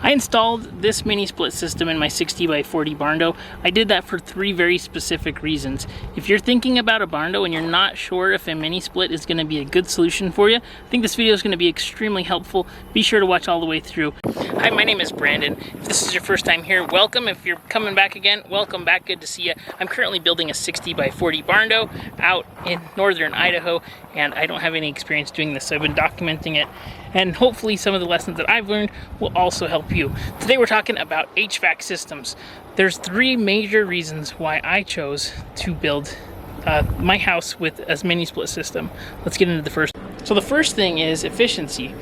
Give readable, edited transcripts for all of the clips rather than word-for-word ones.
I installed this mini split system in my 60 by 40 Barndo. I did that for 3 very specific reasons. If you're thinking about a Barndo and you're not sure if a mini split is going to be a good solution for you, I think this video is going to be extremely helpful. Be sure to watch all the way through. Hi, my name is Brandon. If this is your first time here, welcome. If you're coming back again, welcome back. Good to see you. I'm currently building a 60 by 40 Barndo out in northern Idaho, and I don't have any experience doing this, so I've been documenting it. And hopefully some of the lessons that I've learned will also help you. Today we're talking about HVAC systems. There's 3 major reasons why I chose to build my house with a mini split system. Let's get into the first. So the first thing is efficiency.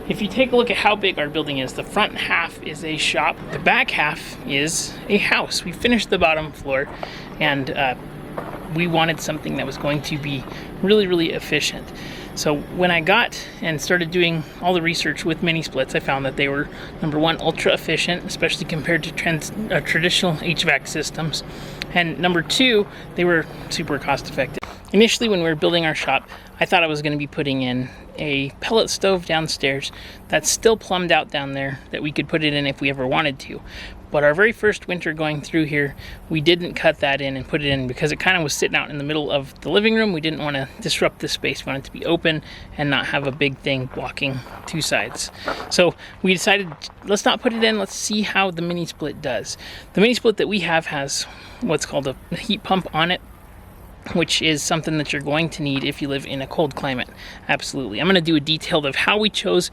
If you take a look at how big our building is, the front half is a shop, the back half is a house. We finished the bottom floor, and we wanted something that was going to be really efficient. So when I got and started doing all the research with mini splits, I found that they were, number one, ultra efficient, especially compared to traditional HVAC systems. And number 2, they were super cost effective. Initially, when we were building our shop, I thought I was going to be putting in a pellet stove downstairs that's still plumbed out down there that we could put it in if we ever wanted to. But our very first winter going through here, we didn't cut that in and put it in because it kind of was sitting out in the middle of the living room. We didn't want to disrupt the space. We wanted it to be open and not have a big thing blocking 2 sides. So we decided, let's not put it in. Let's see how the mini split does. The mini split that we have has what's called a heat pump on it, which is something that you're going to need if you live in a cold climate. Absolutely. I'm going to do a detailed of how we chose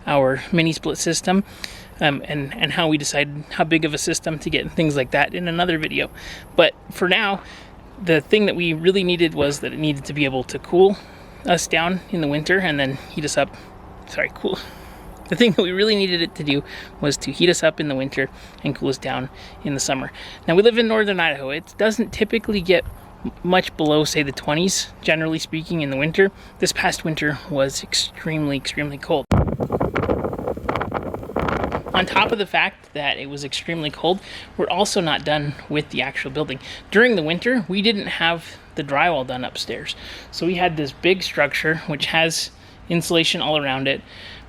our mini split system and how we decided how big of a system to get and things like that in another video. But for now, the thing that we really needed was that it needed to be able to cool us down in the winter and then heat us up. Cool. The thing that we really needed it to do was to heat us up in the winter and cool us down in the summer. Now, we live in northern Idaho. It doesn't typically get much below, say, the 20s, generally speaking, in the winter. This past winter was extremely cold. On top of the fact that it was extremely cold, we're also not done with the actual building. During the winter, we didn't have the drywall done upstairs. So we had this big structure which has insulation all around it.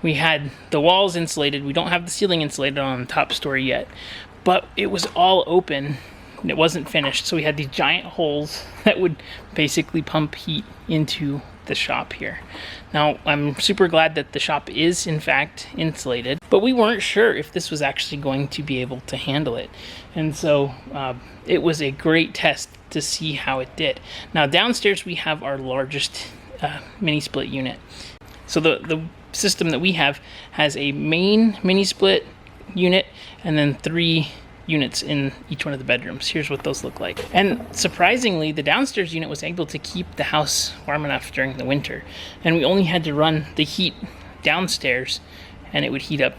We had the walls insulated. We don't have the ceiling insulated on the top story yet, but it was all open. It wasn't finished, so we had these giant holes that would basically pump heat into the shop here. Now, I'm super glad that the shop is in fact insulated, but we weren't sure if this was actually going to be able to handle it. And so it was a great test to see how it did. Now, downstairs we have our largest mini split unit. So the system that we have has a main mini split unit and then 3 units in each one of the bedrooms. Here's what those look like. And surprisingly, the downstairs unit was able to keep the house warm enough during the winter. And we only had to run the heat downstairs and it would heat up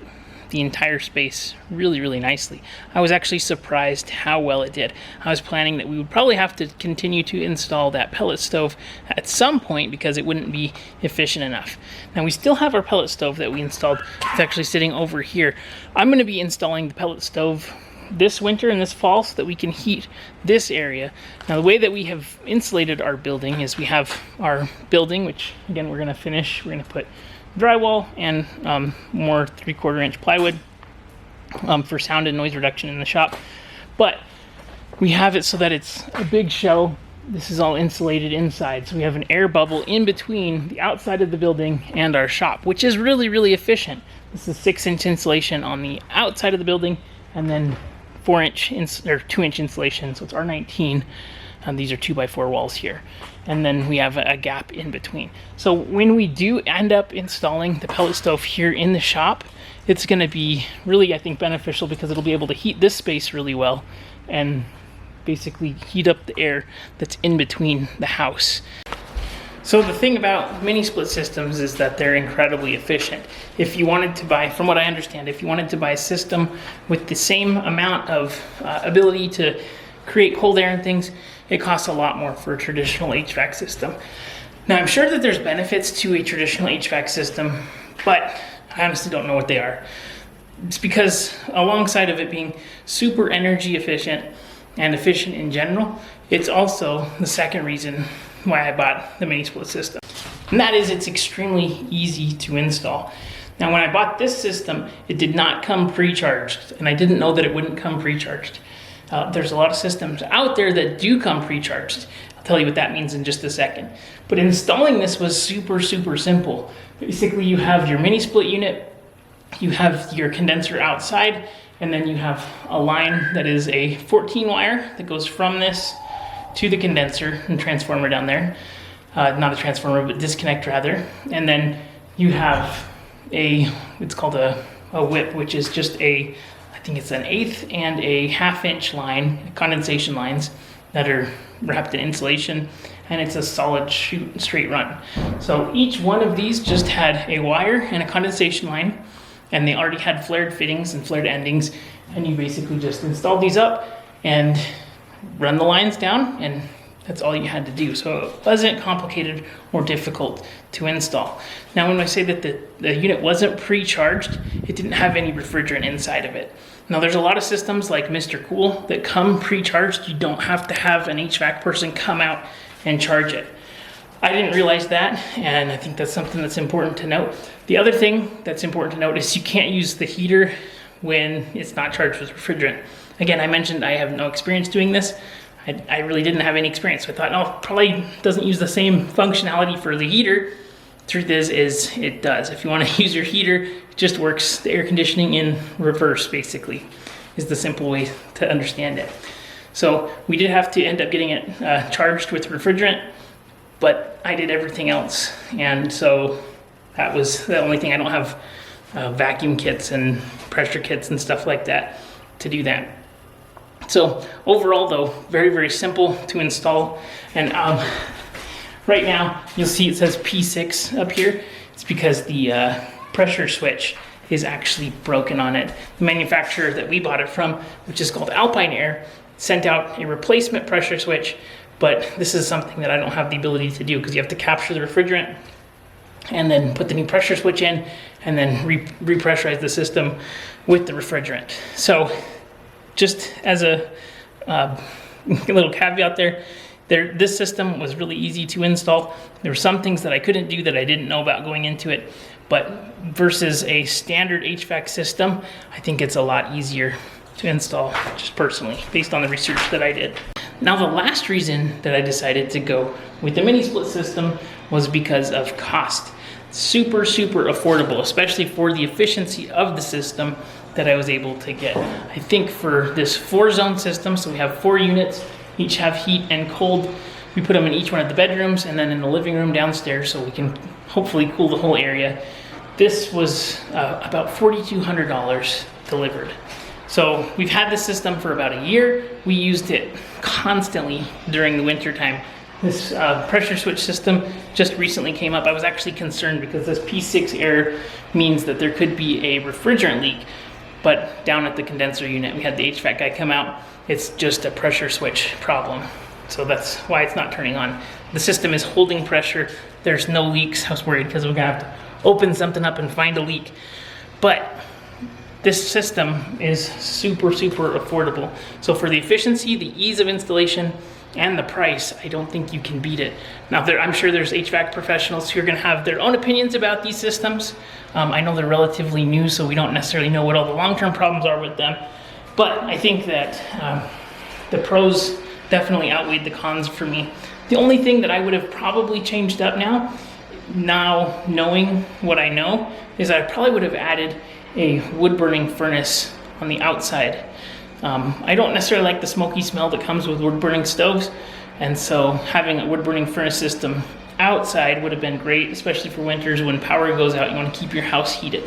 the entire space really nicely. I was actually surprised how well it did. I was planning that we would probably have to continue to install that pellet stove at some point because it wouldn't be efficient enough. Now, we still have our pellet stove that we installed. It's actually sitting over here. I'm going to be installing the pellet stove this winter and this fall so that we can heat this area. Now, the way that we have insulated our building is we have our building, which again we're going to finish. We're going to put drywall and more 3/4 inch plywood for sound and noise reduction in the shop. But we have it so that it's a big show. This is all insulated inside, so we have an air bubble in between the outside of the building and our shop, which is really efficient. This is 6-inch insulation on the outside of the building and then 2-inch insulation, so it's R19. These are 2x4 walls here, and then we have a gap in between. So when we do end up installing the pellet stove here in the shop, it's going to be really, I think, beneficial because it'll be able to heat this space really well and basically heat up the air that's in between the house. So the thing about mini split systems is that they're incredibly efficient. If you wanted to buy, from what I understand, if you wanted to buy a system with the same amount of ability to create cold air and things, it costs a lot more for a traditional HVAC system. Now, I'm sure that there's benefits to a traditional HVAC system, but I honestly don't know what they are. It's because alongside of it being super energy efficient and efficient in general, it's also the second reason why I bought the mini split system. And that is, it's extremely easy to install. Now, when I bought this system, it did not come pre-charged, and I didn't know that it wouldn't come pre-charged. There's a lot of systems out there that do come pre-charged. I'll tell you what that means in just a second. But installing this was super, super simple. Basically, you have your mini split unit, you have your condenser outside, and then you have a line that is a 14 wire that goes from this to the condenser and transformer down there. Not a transformer, but disconnect rather. And then you have it's called a whip, which is just I think it's an 1/8 and a 1/2 inch line, condensation lines that are wrapped in insulation, and it's a solid shoot straight run. So each one of these just had a wire and a condensation line, and they already had flared fittings and flared endings, and you basically just installed these up and run the lines down, and that's all you had to do. So it wasn't complicated or difficult to install. Now, when I say that the unit wasn't pre-charged, it didn't have any refrigerant inside of it. Now, there's a lot of systems like Mr. Cool that come pre-charged. You don't have to have an HVAC person come out and charge it. I didn't realize that, and I think that's something that's important to note. The other thing that's important to note is you can't use the heater when it's not charged with refrigerant. Again, I mentioned I have no experience doing this. I really didn't have any experience, so I thought, oh, probably doesn't use the same functionality for the heater. Truth is it does. If you want to use your heater, it just works the air conditioning in reverse, basically, is the simple way to understand it. So we did have to end up getting it charged with refrigerant, but I did everything else. And so that was the only thing. I don't have vacuum kits and pressure kits and stuff like that to do that. So overall though, very, very simple to install. And right now you'll see it says P6 up here. It's because the pressure switch is actually broken on it. The manufacturer that we bought it from, which is called Alpine Air, sent out a replacement pressure switch, but this is something that I don't have the ability to do because you have to capture the refrigerant and then put the new pressure switch in and then repressurize the system with the refrigerant. So just as a little caveat there, this system was really easy to install. There were some things that I couldn't do that I didn't know about going into it, but versus a standard HVAC system, I think it's a lot easier to install, just personally, based on the research that I did. Now, the last reason that I decided to go with the mini split system was because of cost. Super, super affordable, especially for the efficiency of the system that I was able to get. I think for this 4-zone system, so we have 4 units, each have heat and cold. We put them in each one of the bedrooms and then in the living room downstairs so we can hopefully cool the whole area. This was about $4,200 delivered. So we've had this system for about a year. We used it constantly during the winter time. This pressure switch system just recently came up. I was actually concerned because this P6 error means that there could be a refrigerant leak. But down at the condenser unit, we had the HVAC guy come out. It's just a pressure switch problem. So that's why it's not turning on. The system is holding pressure. There's no leaks. I was worried because we're gonna have to open something up and find a leak. But this system is super, super affordable. So for the efficiency, the ease of installation, and the price, I don't think you can beat it. Now, I'm sure there's HVAC professionals who are gonna have their own opinions about these systems. I know they're relatively new, so we don't necessarily know what all the long-term problems are with them. But I think that the pros definitely outweighed the cons for me. The only thing that I would have probably changed up now knowing what I know, is I probably would have added a wood-burning furnace on the outside. I don't necessarily like the smoky smell that comes with wood-burning stoves, and so having a wood-burning furnace system outside would have been great, especially for winters when power goes out. You want to keep your house heated.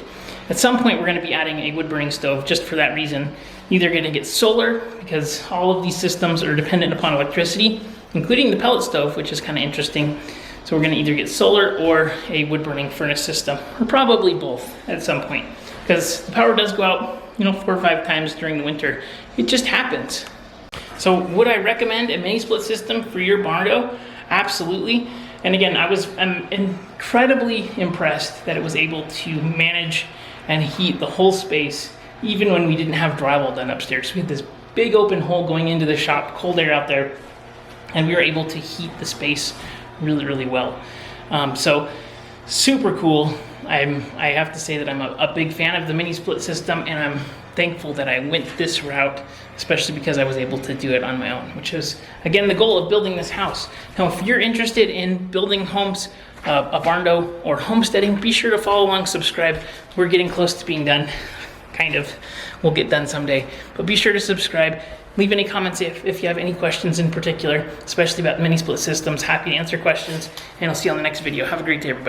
At some point, we're going to be adding a wood-burning stove just for that reason. Either going to get solar, because all of these systems are dependent upon electricity, including the pellet stove, which is kind of interesting. So we're going to either get solar or a wood-burning furnace system, or probably both at some point, because the power does go out, 4 or 5 times during the winter. It just happens. So would I recommend a mini split system for your Barndo? Absolutely. And again, I'm incredibly impressed that it was able to manage and heat the whole space, even when we didn't have drywall done upstairs. We had this big open hole going into the shop, cold air out there, and we were able to heat the space really, really well. So super cool. I have to say that I'm a big fan of the mini split system, and I'm thankful that I went this route, especially because I was able to do it on my own, which is, again, the goal of building this house. Now, if you're interested in building homes, a barndo, or homesteading, be sure to follow along, subscribe. We're getting close to being done, kind of. We'll get done someday, but be sure to subscribe. Leave any comments if you have any questions in particular, especially about mini split systems. Happy to answer questions, and I'll see you on the next video. Have a great day, everybody.